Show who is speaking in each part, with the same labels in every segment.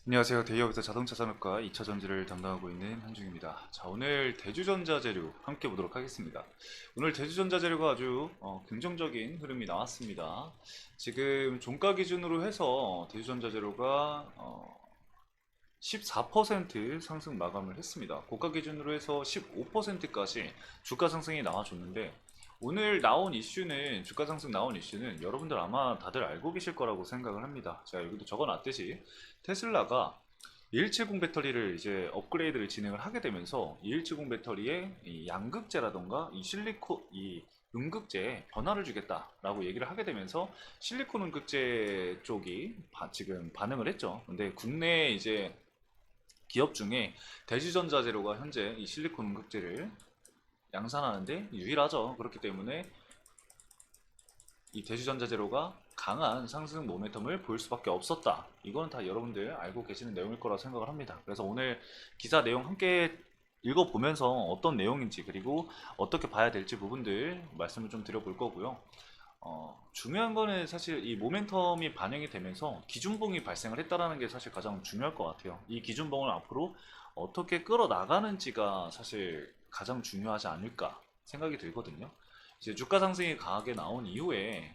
Speaker 1: 안녕하세요. 대기업에서 자동차 산업과 2차 전지를 담당하고 있는 한중입니다. 자, 오늘 대주전자 재료 함께 보도록 하겠습니다. 오늘 대주전자 재료가 아주 긍정적인 흐름이 나왔습니다. 지금 종가 기준으로 해서 대주전자 재료가 14% 상승 마감을 했습니다. 고가 기준으로 해서 15%까지 주가 상승이 나와줬는데, 오늘 나온 이슈는, 주가 상승 나온 이슈는 여러분들 아마 다들 알고 계실 거라고 생각을 합니다. 제가 여기도 적어놨듯이 테슬라가 2170 배터리를 이제 업그레이드를 진행을 하게 되면서 2170 배터리에 이 양극재라던가 이 음극재에 변화를 주겠다라고 얘기를 하게 되면서 실리콘 음극재 쪽이 지금 반응을 했죠. 근데 국내 이제 기업 중에 대주전자재료가 현재 이 실리콘 음극재를 양산하는데 유일하죠. 그렇기 때문에 이 대주전자재료가 강한 상승 모멘텀을 보일 수밖에 없었다. 이거는 다 여러분들 알고 계시는 내용일 거라 생각을 합니다. 그래서 오늘 기사 내용 함께 읽어보면서 어떤 내용인지, 그리고 어떻게 봐야 될지 부분들 말씀을 좀 드려볼 거고요. 중요한 거는 사실 이 모멘텀이 반영이 되면서 기준봉이 발생을 했다라는 게 사실 가장 중요할 것 같아요. 이 기준봉을 앞으로 어떻게 끌어나가는지가 사실 가장 중요하지 않을까 생각이 들거든요. 이제 주가 상승이 강하게 나온 이후에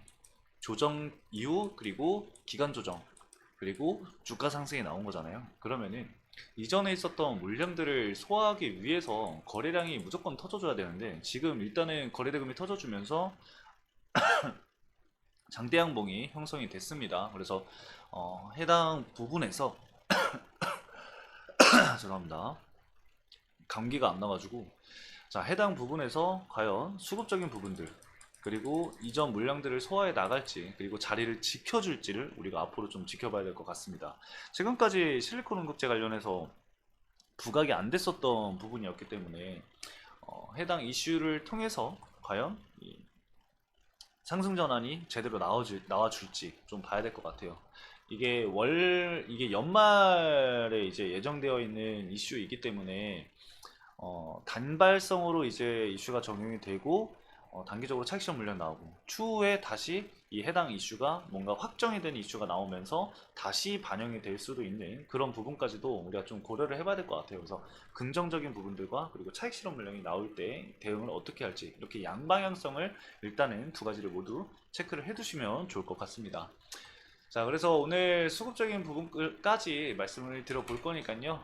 Speaker 1: 조정 이후, 그리고 기간 조정, 그리고 주가 상승이 나온 거잖아요. 그러면은 이전에 있었던 물량들을 소화하기 위해서 거래량이 무조건 터져줘야 되는데, 지금 일단은 거래대금이 터져주면서 장대양봉이 형성이 됐습니다. 그래서 해당 부분에서 죄송합니다. 감기가 안 나가지고, 자, 해당 부분에서 과연 수급적인 부분들, 그리고 이전 물량들을 소화해 나갈지, 그리고 자리를 지켜줄지를 우리가 앞으로 좀 지켜봐야 될 것 같습니다. 지금까지 실리콘 응급제 관련해서 부각이 안 됐었던 부분이었기 때문에 해당 이슈를 통해서 과연 이 상승 전환이 제대로 나와줄지 좀 봐야 될 것 같아요. 이게 연말에 이제 예정되어 있는 이슈이기 때문에 단발성으로 이제 이슈가 적용이 되고, 단기적으로 차익 실현 물량 나오고, 추후에 다시 이 해당 이슈가 뭔가 확정이 된 이슈가 나오면서 다시 반영이 될 수도 있는 그런 부분까지도 우리가 좀 고려를 해봐야 될 것 같아요. 그래서 긍정적인 부분들과, 그리고 차익 실현 물량이 나올 때 대응을 어떻게 할지, 이렇게 양방향성을 일단은 두 가지를 모두 체크를 해두시면 좋을 것 같습니다. 자, 그래서 오늘 수급적인 부분까지 말씀을 드려볼 거니까요.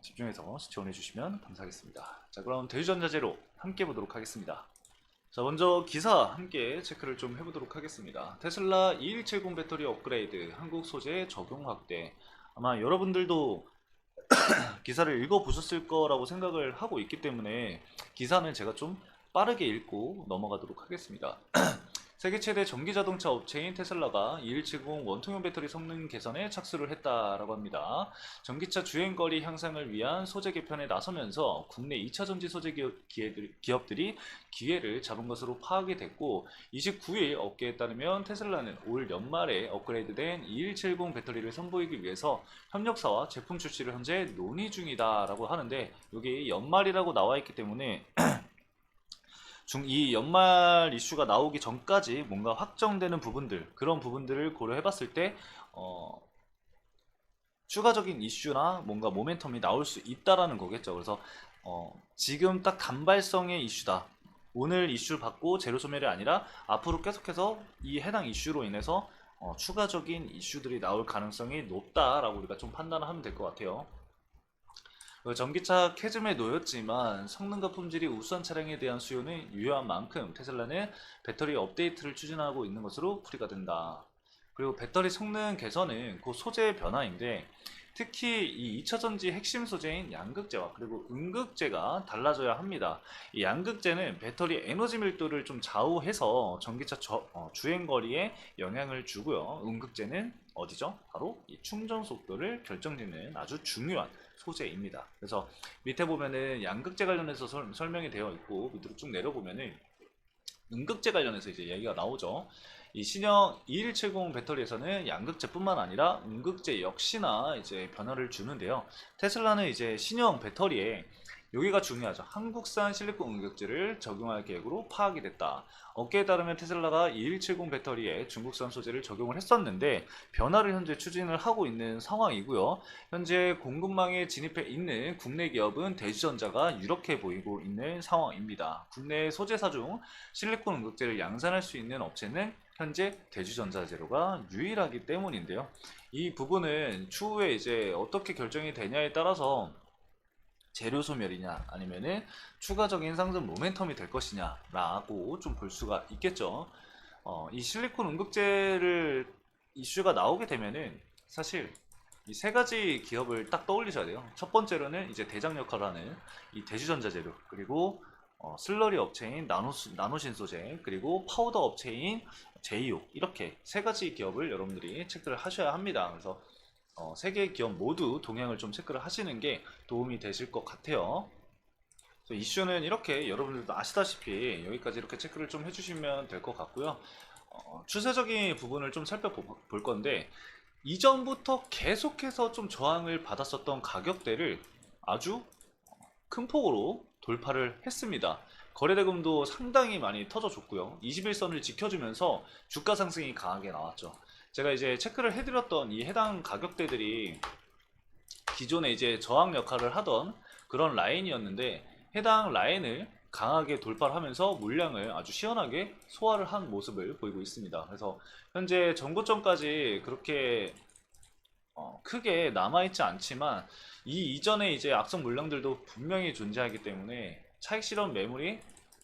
Speaker 1: 집중해서 시청해 주시면 감사하겠습니다. 자, 그럼 대주전자재료 함께 보도록 하겠습니다. 자, 먼저 기사 함께 체크를 좀 해보도록 하겠습니다. 테슬라 2170 배터리 업그레이드, 한국 소재 적용 확대. 아마 여러분들도 기사를 읽어보셨을 거라고 생각을 하고 있기 때문에 기사는 제가 좀 빠르게 읽고 넘어가도록 하겠습니다. 세계 최대 전기 자동차 업체인 테슬라가 2170 원통형 배터리 성능 개선에 착수를 했다라고 합니다. 전기차 주행거리 향상을 위한 소재 개편에 나서면서 국내 2차 전지 소재 기업들이 기회를 잡은 것으로 파악이 됐고, 29일 업계에 따르면 테슬라는 올 연말에 업그레이드된 2170 배터리를 선보이기 위해서 협력사와 제품 출시를 현재 논의 중이다라고 하는데, 여기 연말이라고 나와 있기 때문에 이 연말 이슈가 나오기 전까지 뭔가 확정되는 부분들, 그런 부분들을 고려해 봤을 때 추가적인 이슈나 뭔가 모멘텀이 나올 수 있다라는 거겠죠. 그래서 지금 딱 단발성의 이슈다, 오늘 이슈 받고 제로 소멸이 아니라 앞으로 계속해서 이 해당 이슈로 인해서 추가적인 이슈들이 나올 가능성이 높다라고 우리가 좀 판단을 하면 될 것 같아요. 전기차 캐즘에 놓였지만 성능과 품질이 우수한 차량에 대한 수요는 유효한 만큼 테슬라는 배터리 업데이트를 추진하고 있는 것으로 풀이가 된다. 그리고 배터리 성능 개선은 그 소재의 변화인데, 특히 이 2차전지 핵심 소재인 양극재와 그리고 음극재가 달라져야 합니다. 이 양극재는 배터리 에너지 밀도를 좀 좌우해서 전기차 주행거리에 영향을 주고요. 음극재는 어디죠? 바로 이 충전 속도를 결정짓는 아주 중요한 소재입니다. 그래서 밑에 보면은 양극재 관련해서 설명이 되어 있고, 밑으로 쭉 내려보면은 음극재 관련해서 이제 얘기가 나오죠. 이 신형 2170 배터리에서는 양극재뿐만 아니라 음극재 역시나 이제 변화를 주는데요. 테슬라는 이제 신형 배터리에 여기가 중요하죠. 한국산 실리콘 응격제를 적용할 계획으로 파악이 됐다. 업계에 따르면 테슬라가 2170 배터리에 중국산 소재를 적용을 했었는데 변화를 현재 추진을 하고 있는 상황이고요. 현재 공급망에 진입해 있는 국내 기업은 대주전자가 유력해 보이고 있는 상황입니다. 국내 소재사 중 실리콘 응급제를 양산할 수 있는 업체는 현재 대주전자재료가 유일하기 때문인데요. 이 부분은 추후에 이제 어떻게 결정이 되냐에 따라서 재료 소멸이냐 아니면은 추가적인 상승 모멘텀이 될 것이냐 라고 좀 볼 수가 있겠죠. 이 실리콘 응급제를 이슈가 나오게 되면은 사실 이 세 가지 기업을 딱 떠올리셔야 돼요. 첫 번째로는 이제 대장 역할을 하는 이 대주전자 재료, 그리고 슬러리 업체인 나노신소재, 그리고 파우더 업체인 제이오, 이렇게 세 가지 기업을 여러분들이 체크를 하셔야 합니다. 그래서 세 개의 기업 모두 동향을 좀 체크를 하시는 게 도움이 되실 것 같아요. 그래서 이슈는 이렇게 여러분들도 아시다시피 여기까지 이렇게 체크를 좀 해주시면 될 것 같고요. 추세적인 부분을 좀 살펴볼 건데, 이전부터 계속해서 좀 저항을 받았었던 가격대를 아주 큰 폭으로 돌파를 했습니다. 거래대금도 상당히 많이 터져줬고요. 21선을 지켜주면서 주가 상승이 강하게 나왔죠. 제가 이제 체크를 해드렸던 이 해당 가격대들이 기존에 이제 저항 역할을 하던 그런 라인이었는데, 해당 라인을 강하게 돌파를 하면서 물량을 아주 시원하게 소화를 한 모습을 보이고 있습니다. 그래서 현재 전고점까지 그렇게 크게 남아있지 않지만, 이 이전에 이제 악성 물량들도 분명히 존재하기 때문에 차익 실현 매물이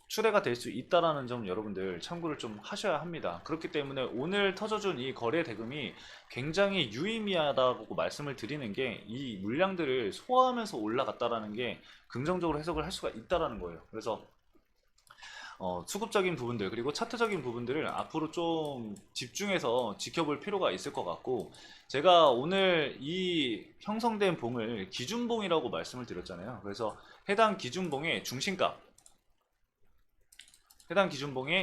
Speaker 1: 출회가 될 수 있다라는 점 여러분들 참고를 좀 하셔야 합니다. 그렇기 때문에 오늘 터져준 이 거래 대금이 굉장히 유의미하다고 말씀을 드리는 게, 이 물량들을 소화하면서 올라갔다라는 게 긍정적으로 해석을 할 수가 있다라는 거예요. 그래서 수급적인 부분들 그리고 차트적인 부분들을 앞으로 좀 집중해서 지켜볼 필요가 있을 것 같고, 제가 오늘 이 형성된 봉을 기준봉이라고 말씀을 드렸잖아요. 그래서 해당 기준봉의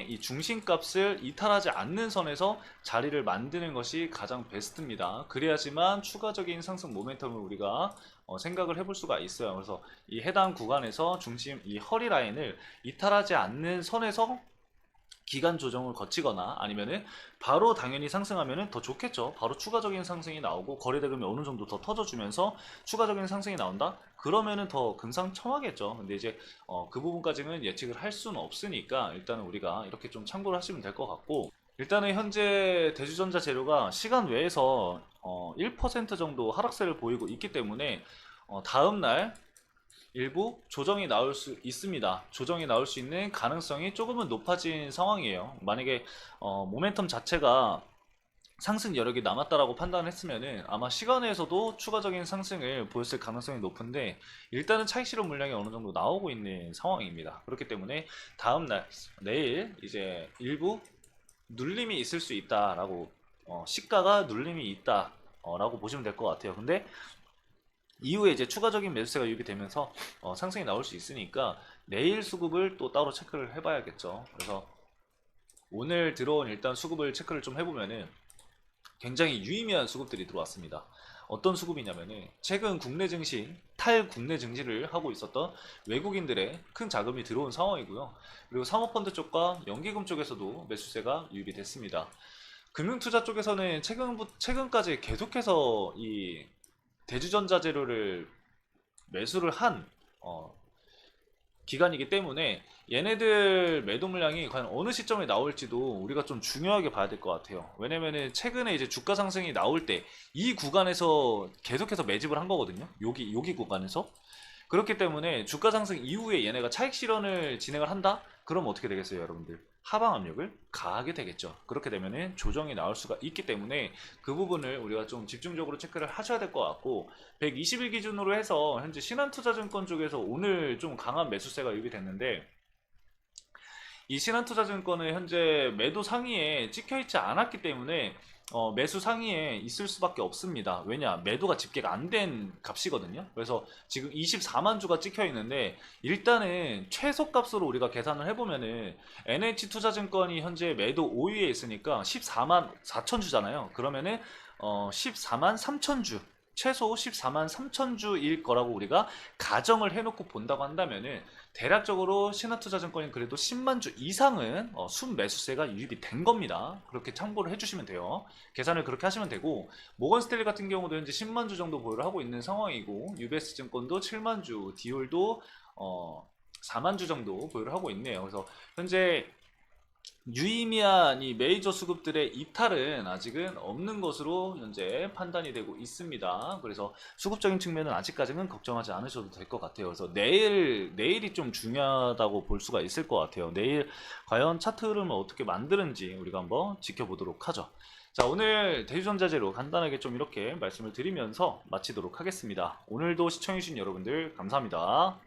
Speaker 1: 이 중심값을 이탈하지 않는 선에서 자리를 만드는 것이 가장 베스트입니다. 그래야지만 추가적인 상승 모멘텀을 우리가 생각을 해볼 수가 있어요. 그래서 이 해당 구간에서 중심 이 허리 라인을 이탈하지 않는 선에서 기간 조정을 거치거나, 아니면은 바로 당연히 상승하면은 더 좋겠죠. 바로 추가적인 상승이 나오고 거래대금이 어느 정도 더 터져주면서 추가적인 상승이 나온다? 그러면은 더 금상첨화겠죠. 근데 이제 그 부분까지는 예측을 할 수는 없으니까 일단은 우리가 이렇게 좀 참고를 하시면 될 것 같고, 일단은 현재 대주전자 재료가 시간 외에서 1% 정도 하락세를 보이고 있기 때문에 다음날 일부 조정이 나올 수 있습니다. 조정이 나올 수 있는 가능성이 조금은 높아진 상황이에요. 만약에 모멘텀 자체가 상승 여력이 남았다라고 판단을 했으면은 아마 시간에서도 추가적인 상승을 보였을 가능성이 높은데, 일단은 차익 실현 물량이 어느 정도 나오고 있는 상황입니다. 그렇기 때문에 다음날 내일 이제 일부 눌림이 있을 수 있다라고, 시가가 눌림이 있다라고 보시면 될 것 같아요. 근데 이후에 이제 추가적인 매수세가 유입이 되면서 상승이 나올 수 있으니까 내일 수급을 또 따로 체크를 해봐야겠죠. 그래서 오늘 들어온 일단 수급을 체크를 좀 해보면은 굉장히 유의미한 수급들이 들어왔습니다. 어떤 수급이냐면은 최근 국내 증시, 탈국내 증시를 하고 있었던 외국인들의 큰 자금이 들어온 상황이고요. 그리고 사모펀드 쪽과 연기금 쪽에서도 매수세가 유입이 됐습니다. 금융투자 쪽에서는 최근까지 계속해서 이 대주전자 재료를 매수를 한 기간이기 때문에 얘네들 매도 물량이 과연 어느 시점에 나올지도 우리가 좀 중요하게 봐야 될 것 같아요. 왜냐면은 최근에 이제 주가 상승이 나올 때 이 구간에서 계속해서 매집을 한 거거든요. 여기 구간에서. 그렇기 때문에 주가 상승 이후에 얘네가 차익 실현을 진행을 한다? 그럼 어떻게 되겠어요, 여러분들? 하방 압력을 가하게 되겠죠. 그렇게 되면은 조정이 나올 수가 있기 때문에 그 부분을 우리가 좀 집중적으로 체크를 하셔야 될 것 같고, 120일 기준으로 해서 현재 신한투자증권 쪽에서 오늘 좀 강한 매수세가 유입이 됐는데, 이 신한투자증권은 현재 매도 상위에 찍혀있지 않았기 때문에 매수 상위에 있을 수밖에 없습니다. 왜냐? 매도가 집계가 안 된 값이거든요. 그래서 지금 24만 주가 찍혀 있는데, 일단은 최소값으로 우리가 계산을 해보면은 NH투자증권이 현재 매도 5위에 있으니까 14만 4천 주잖아요. 그러면은 14만 3천 주 최소 14만 3천 주일 거라고 우리가 가정을 해놓고 본다고 한다면은 대략적으로 신한투자증권이 그래도 10만 주 이상은 순매수세가 유입이 된 겁니다. 그렇게 참고를 해주시면 돼요. 계산을 그렇게 하시면 되고, 모건스탠리 같은 경우도 현재 10만 주 정도 보유를 하고 있는 상황이고, UBS 증권도 7만 주, 디올도 4만 주 정도 보유를 하고 있네요. 그래서 현재 유의미한 이 메이저 수급들의 이탈은 아직은 없는 것으로 현재 판단이 되고 있습니다. 그래서 수급적인 측면은 아직까지는 걱정하지 않으셔도 될 것 같아요. 그래서 내일이 좀 중요하다고 볼 수가 있을 것 같아요. 내일 과연 차트 흐름을 어떻게 만드는지 우리가 한번 지켜보도록 하죠. 자, 오늘 대주전자재로 간단하게 좀 이렇게 말씀을 드리면서 마치도록 하겠습니다. 오늘도 시청해주신 여러분들 감사합니다.